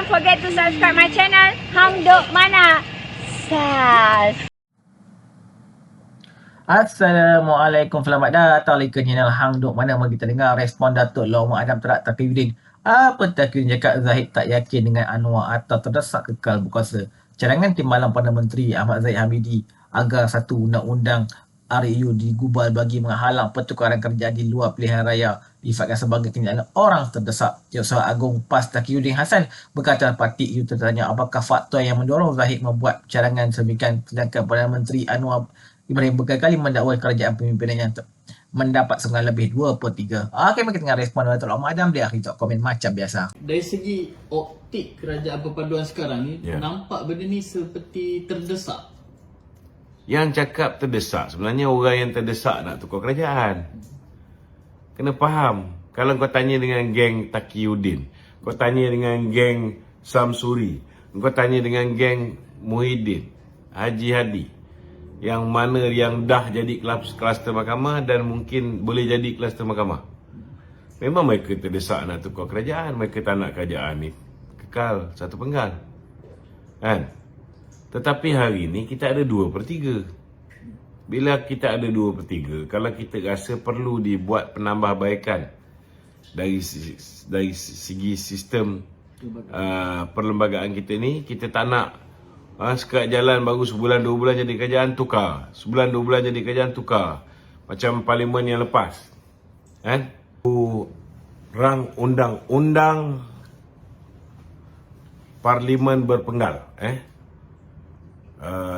forget to subscribe my channel Hang Duk Mana. Sas. Assalamualaikum, selamat datang lagi ke channel Hang Duk Mana. Mari kita dengar respon Datuk Long Adam Terhad Taqiyuddin. Apa Taqiyuddin cakap Zahid tak yakin dengan Anwar atau terdesak kekal berkuasa? Cadangan Timbalan Perdana Menteri Ahmad Zahid Hamidi agar satu undang-undang RAU digubal bagi menghalang pertukaran kerja di luar pilihan raya difatkan sebagai kenyataan orang terdesak. Jawapan Agung PAS Taqiyuddin Hassan berkata parti itu tertanya apakah faktor yang mendorong Zahid membuat cadangan sedemikian, sedangkan Perdana Menteri Anwar Ibrahim berkali-kali mendakwa kerajaan pemimpinannya mendapat serangan lebih 2/3. Okey, mari kita dengar respon Datuk Long Adam. Dia akhir komen macam biasa. Dari segi optik kerajaan perpaduan sekarang ni, nampak benda ni seperti terdesak. Yang cakap terdesak, sebenarnya orang yang terdesak nak tukar kerajaan. Kena faham. Kalau kau tanya dengan geng Taqiyuddin, kau tanya dengan geng Samsuri, kau tanya dengan geng Muhyiddin, Haji Hadi, yang mana yang dah jadi kluster mahkamah dan mungkin boleh jadi kluster mahkamah, memang mereka terdesak nak tukar kerajaan. Mereka tak nak kerajaan ni kekal satu penggal, kan? Tetapi hari ni kita ada 2/3. Bila kita ada 2/3, kalau kita rasa perlu dibuat penambahbaikan dari segi sistem perlembagaan kita ni, kita tak nak sekat jalan baru sebulan 2 bulan jadi kerajaan tukar, sebulan 2 bulan jadi kerajaan tukar, macam parlimen yang lepas, kan? Rang undang-undang parlimen berpenggal,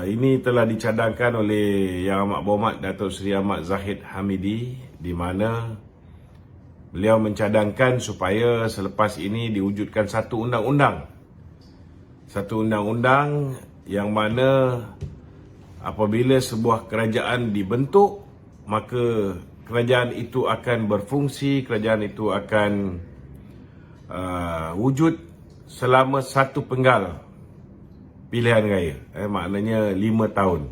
ini telah dicadangkan oleh Yang Amat Berhormat Datuk Seri Ahmad Zahid Hamidi, di mana beliau mencadangkan supaya selepas ini diwujudkan satu undang-undang. Satu undang-undang yang mana apabila sebuah kerajaan dibentuk, maka kerajaan itu akan berfungsi, kerajaan itu akan wujud selama satu penggal pilihan raya, maknanya 5 tahun.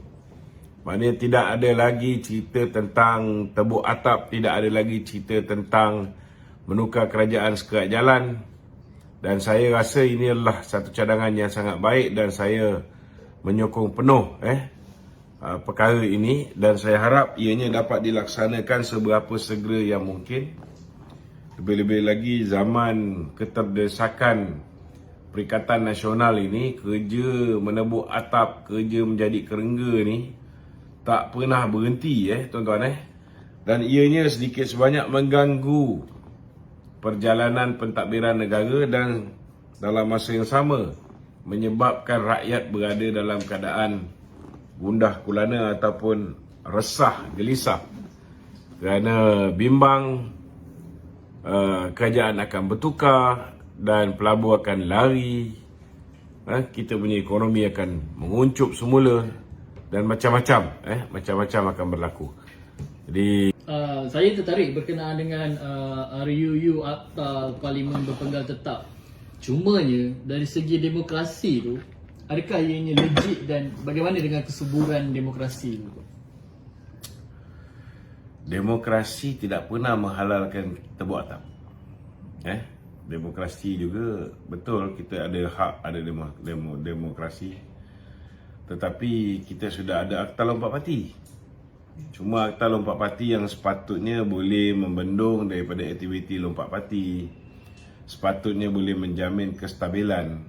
Maknanya tidak ada lagi cerita tentang tebuk atap, tidak ada lagi cerita tentang menukar kerajaan sekerat jalan. Dan saya rasa ini adalah satu cadangan yang sangat baik dan saya menyokong penuh perkara ini, dan saya harap ianya dapat dilaksanakan seberapa segera yang mungkin. Lebih-lebih lagi zaman keterdesakan Perikatan Nasional ini, kerja menebuk atap, kerja menjadi kerengga ni tak pernah berhenti tuan-tuan. Dan ianya sedikit sebanyak mengganggu perjalanan pentadbiran negara dan dalam masa yang sama menyebabkan rakyat berada dalam keadaan gundah gulana ataupun resah, gelisah kerana bimbang kerajaan akan bertukar dan pelabur akan lari, kita punya ekonomi akan menguncup semula dan macam-macam akan berlaku. Jadi Saya tertarik berkenaan dengan RUU Akta Parlimen Berpenggal Tetap. Cumanya dari segi demokrasi tu, adakah ianya legit dan bagaimana dengan kesuburan demokrasi tu? demokrasi tidak pernah menghalalkan tebuk atap. Demokrasi juga betul, kita ada hak, ada demokrasi. Tetapi kita sudah ada Akta Lompat Parti. Cuma Akta Lompat Parti yang sepatutnya boleh membendung daripada aktiviti lompat parti, sepatutnya boleh menjamin kestabilan,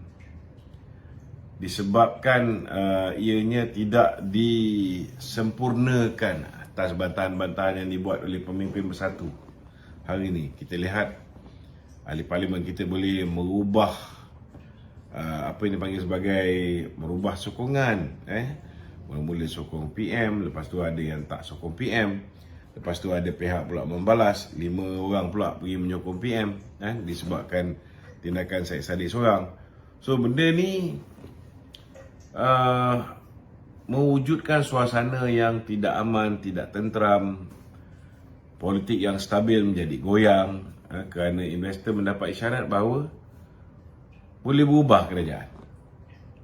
disebabkan ianya tidak disempurnakan atas bantahan-bantahan yang dibuat oleh pemimpin bersatu. Hari ini kita lihat ahli parlimen kita boleh merubah apa yang dipanggil sebagai merubah sokongan. Mula-mula sokong PM, lepas tu ada yang tak sokong PM, lepas tu ada pihak pula membalas, 5 orang pula pergi menyokong PM disebabkan tindakan Syed Saddiq seorang. So benda ni mewujudkan suasana yang tidak aman, tidak tenteram, politik yang stabil menjadi goyang kerana investor mendapat isyarat bahawa boleh berubah kerajaan.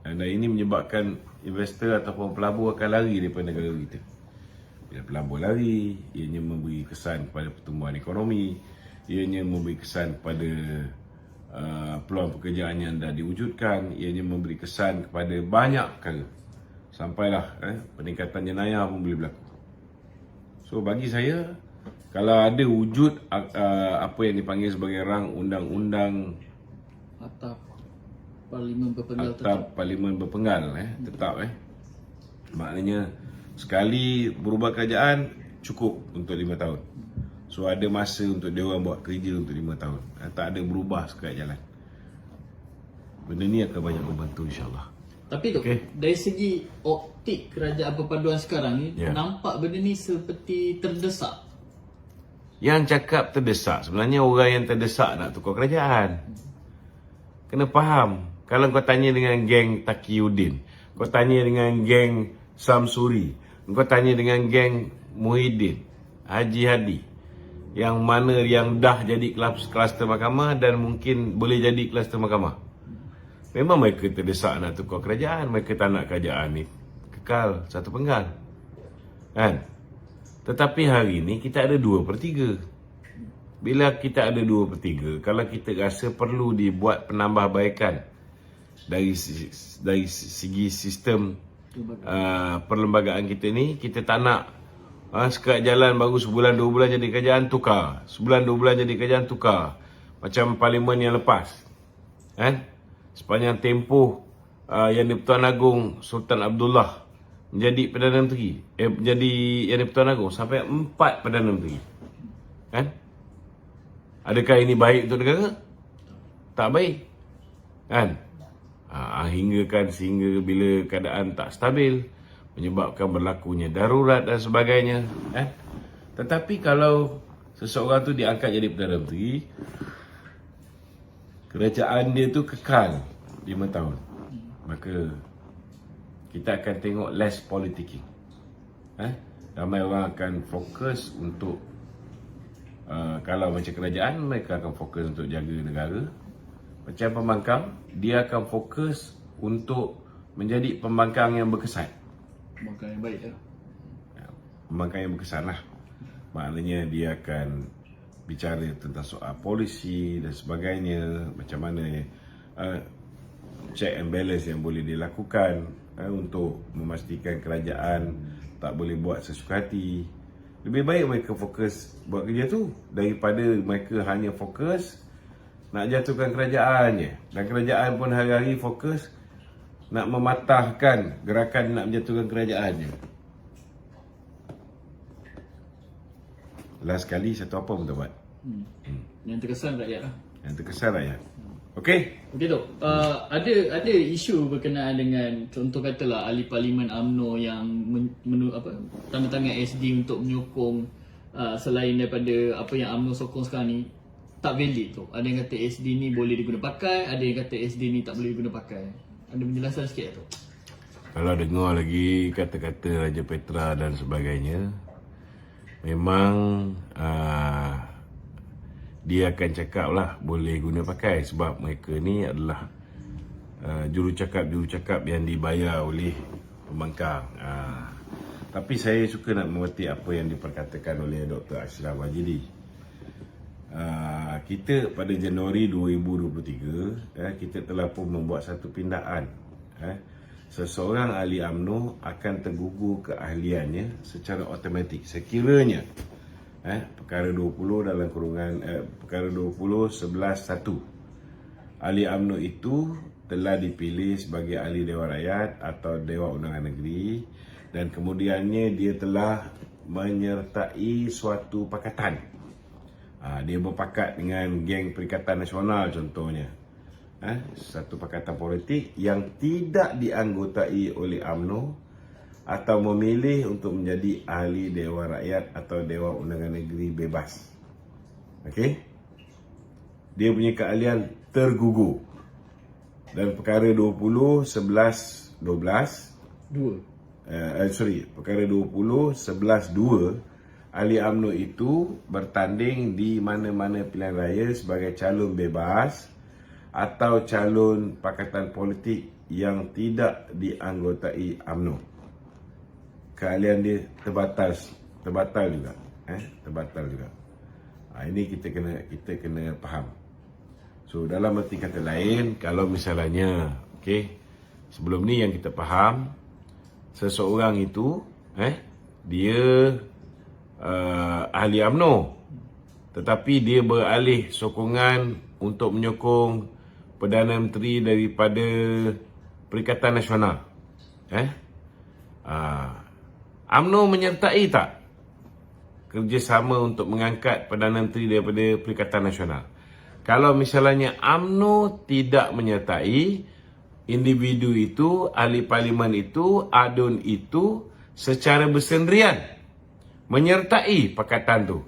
Dan ini menyebabkan investor ataupun pelabur akan lari daripada negara kita. Bila pelabur lari, ianya memberi kesan kepada pertumbuhan ekonomi, ianya memberi kesan kepada peluang pekerjaan yang dah diwujudkan. Ianya memberi kesan kepada banyak perkara. Sampailah peningkatan jenayah pun boleh berlaku. So bagi saya, kalau ada wujud apa yang dipanggil sebagai rang undang-undang Atap Parlimen Berpenggal Tetap. atap Parlimen Berpenggal tetap maknanya sekali berubah kerajaan cukup untuk 5 tahun. So ada masa untuk dia orang buat kerja untuk 5 tahun. Tak ada berubah sekat jalan. Benda ni akan banyak membantu insya-Allah. Tapi tu, dari segi optik kerajaan perpaduan sekarang ni, nampak benda ni seperti terdesak. Yang cakap terdesak, sebenarnya orang yang terdesak nak tukar kerajaan. Kena faham. Kalau kau tanya dengan geng Taqiyuddin, kau tanya dengan geng Samsuri, kau tanya dengan geng Muhyiddin, Haji Hadi, yang mana yang dah jadi kluster mahkamah dan mungkin boleh jadi kluster mahkamah. Memang mereka terdesak nak tukar kerajaan. Mereka tak nak kerajaan ni kekal satu penggal. Kan? Tetapi hari ni kita ada 2/3. Bila kita ada 2/3, kalau kita rasa perlu dibuat penambahbaikan dari segi sistem perlembagaan kita ni, kita tak nak sekat jalan baru sebulan 2 bulan jadi kerajaan tukar. Sebulan 2 bulan jadi kerajaan tukar. Macam parlimen yang lepas. Kan? Sepanjang tempoh Yang di-Pertuan Agong Sultan Abdullah menjadi Perdana Menteri, menjadi Yang di-Pertuan Agong sampai 4 Perdana Menteri. Kan? Adakah ini baik untuk negara? Tak baik. Kan? Sehingga bila keadaan tak stabil, menyebabkan berlakunya darurat dan sebagainya. Tetapi kalau seseorang tu diangkat jadi Perdana Menteri, kerajaan dia tu kekal 5 tahun, maka kita akan tengok less politicking. Ramai orang akan fokus untuk kalau macam kerajaan, mereka akan fokus untuk jaga negara. Macam pembangkang, dia akan fokus untuk menjadi pembangkang yang berkesan. Pembangkang yang baik Pembangkang yang berkesan lah. Maknanya dia akan bicara tentang soal polisi dan sebagainya, macam mana check and balance yang boleh dilakukan untuk memastikan kerajaan tak boleh buat sesuka hati. Lebih baik mereka fokus buat kerja tu daripada mereka hanya fokus nak jatuhkan kerajaan je. Dan kerajaan pun hari-hari fokus nak mematahkan gerakan nak menjatuhkan kerajaan je. Last kali satu apa pun tak buat. Yang terkesan rakyat lah. Yang terkesan rakyat. Okey. Okey tu. Ada isu berkenaan dengan, contoh katalah ahli parlimen UMNO yang tanda tangan SD untuk menyokong selain daripada apa yang UMNO sokong sekarang ni, tak valid tu. Ada yang kata SD ni boleh diguna pakai, ada yang kata SD ni tak boleh diguna pakai. Ada penjelasan sikit tu. Kalau dengar lagi kata-kata Raja Petra dan sebagainya, memang dia akan cakap lah boleh guna pakai sebab mereka ni adalah jurucakap yang dibayar oleh pembangkang. Tapi saya suka nak mengerti apa yang diperkatakan oleh Dr. Ashraf Majidi. Kita pada Januari 2023 kita telah pun membuat satu pindaan. Seseorang ahli UMNO akan tergugur keahliannya secara automatik sekiranya perkara 20 dalam kurungan perkara 20/11/1 ahli UMNO itu telah dipilih sebagai ahli Dewan Rakyat atau Dewan Undangan Negeri dan kemudiannya dia telah menyertai suatu pakatan. Dia berpakat dengan geng Perikatan Nasional contohnya. Satu pakatan politik yang tidak dianggotai oleh UMNO atau memilih untuk menjadi ahli Dewan Rakyat atau Dewan Undangan Negeri bebas. Okey? Dia punya keahlian tergugur. Dan perkara 20/11/12 perkara 20/11/2 ahli UMNO itu bertanding di mana-mana pilihan raya sebagai calon bebas atau calon pakatan politik yang tidak dianggotai UMNO. Keahlian dia terbatal juga. Terbatal juga. Ini kita kena faham. So dalam arti kata lain, kalau misalnya sebelum ni yang kita faham, seseorang itu dia ahli UMNO, tetapi dia beralih sokongan untuk menyokong Perdana Menteri daripada Perikatan Nasional. UMNO menyertai tak kerjasama untuk mengangkat Perdana Menteri daripada Perikatan Nasional? Kalau misalnya UMNO tidak menyertai, individu itu, ahli parlimen itu, ADUN itu secara bersendirian menyertai pakatan tu,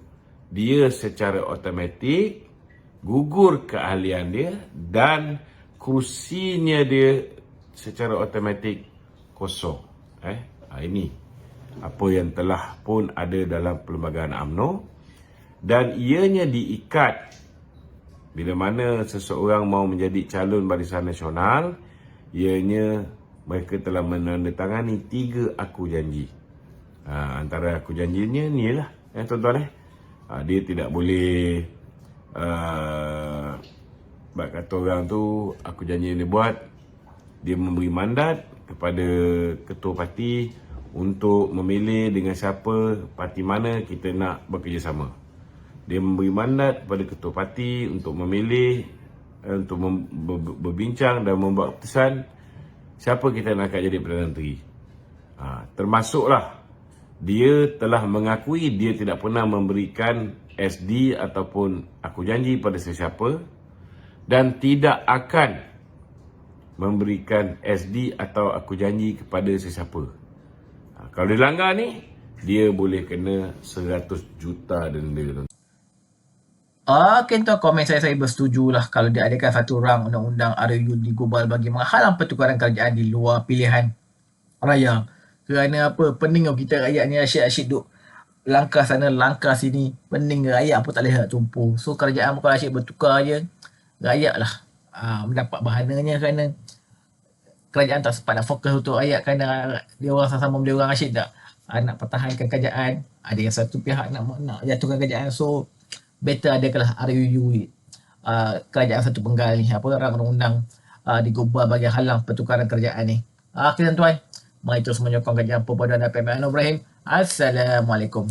dia secara automatik gugur keahlian dia dan kursinya dia secara automatik kosong. Ini apa yang telah pun ada dalam perlembagaan UMNO, dan ianya diikat bila mana seseorang mau menjadi calon Barisan Nasional, ianya mereka telah menandatangani 3 aku janji. Antara aku janjinya ni lah, tuan-tuan. Dia tidak boleh kata orang tu, aku janji dia buat. Dia memberi mandat kepada ketua parti untuk memilih dengan siapa, parti mana kita nak bekerjasama. Dia memberi mandat kepada ketua parti untuk memilih, untuk berbincang dan membuat keputusan siapa kita nak angkat jadi Perdana Menteri. Termasuklah dia telah mengakui dia tidak pernah memberikan SD ataupun aku janji pada sesiapa, dan tidak akan memberikan SD atau aku janji kepada sesiapa. Kalau dia langgar ni, dia boleh kena 100 juta denda. Tuan, komen saya bersetujulah kalau diadakan satu rang undang-undang RUU di Global bagi menghalang pertukaran kerajaan di luar pilihan raya. Kerana apa? Pening kita rakyat ni asyik-asyik duk langkah sana, langkah sini. Pening rakyat pun tak boleh nak tumpu. So kerajaan pun kalau asyik bertukar je, rakyat lah mendapat bahananya, kerana kerajaan tak sempat nak fokus untuk rakyat, kerana dia orang sama-sama dia orang asyik tak nak pertahankan kerajaan. Ada yang satu pihak nak jatuhkan kerajaan. So better adalah RUU kerajaan satu penggal ni, rang undang-undang di Global bagi halang pertukaran kerajaan ni. Tuan-tuan, mari terus menyokong kerajaan Perpaduan dan PMN Ibrahim. Assalamualaikum.